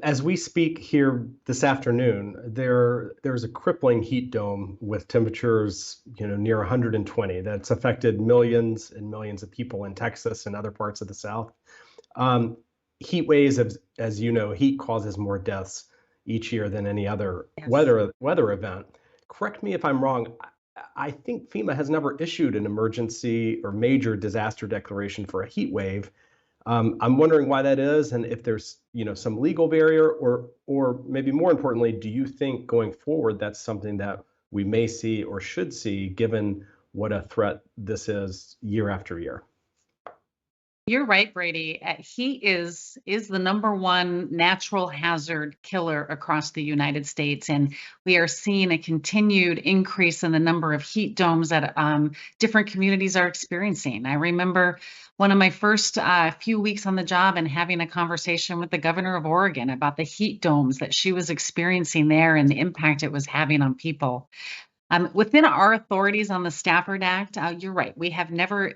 As we speak here this afternoon, there's a crippling heat dome with temperatures, near 120 that's affected millions and millions of people in Texas and other parts of the South. Um, Heat waves, as you know, heat causes more deaths each year than any other Yes. weather event. Correct me if I'm wrong. I think FEMA has never issued an emergency or major disaster declaration for a heat wave. I'm wondering why that is, and if there's some legal barrier, or maybe more importantly, do you think going forward that's something that we may see or should see, given what a threat this is year after year? You're right, Brady. Heat is the number one natural hazard killer across the United States, and we are seeing a continued increase in the number of heat domes that different communities are experiencing. I remember one of my first few weeks on the job and having a conversation with the governor of Oregon about the heat domes that she was experiencing there and the impact it was having on people. Within our authorities on the Stafford Act, you're right. We have never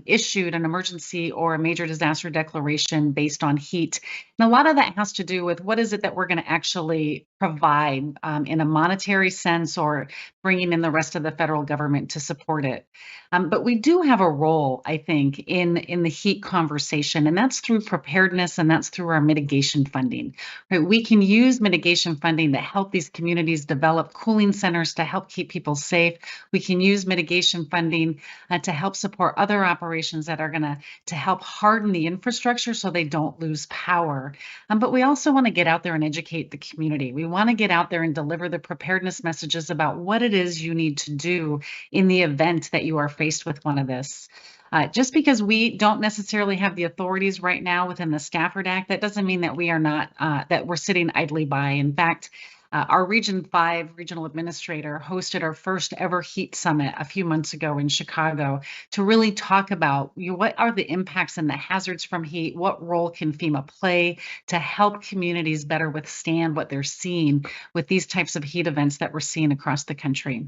issued an emergency or a major disaster declaration based on heat. And a lot of that has to do with what is it that we're going to actually provide in a monetary sense, or bringing in the rest of the federal government to support it. But we do have a role, I think, in the heat conversation, and that's through preparedness, and that's through our mitigation funding. Right? We can use mitigation funding to help these communities develop cooling centers to help keep people safe. We can use mitigation funding to help support other operations that are going to help harden the infrastructure so they don't lose power. But we also want to get out there and educate the community. We want to get out there and deliver the preparedness messages about what it is you need to do in the event that you are faced with one of this. Just because we don't necessarily have the authorities right now within the Stafford Act, that doesn't mean that we are not, that we're sitting idly by. In fact, our Region 5 regional administrator hosted our first ever heat summit a few months ago in Chicago to really talk about what are the impacts and the hazards from heat, what role can FEMA play to help communities better withstand what they're seeing with these types of heat events that we're seeing across the country.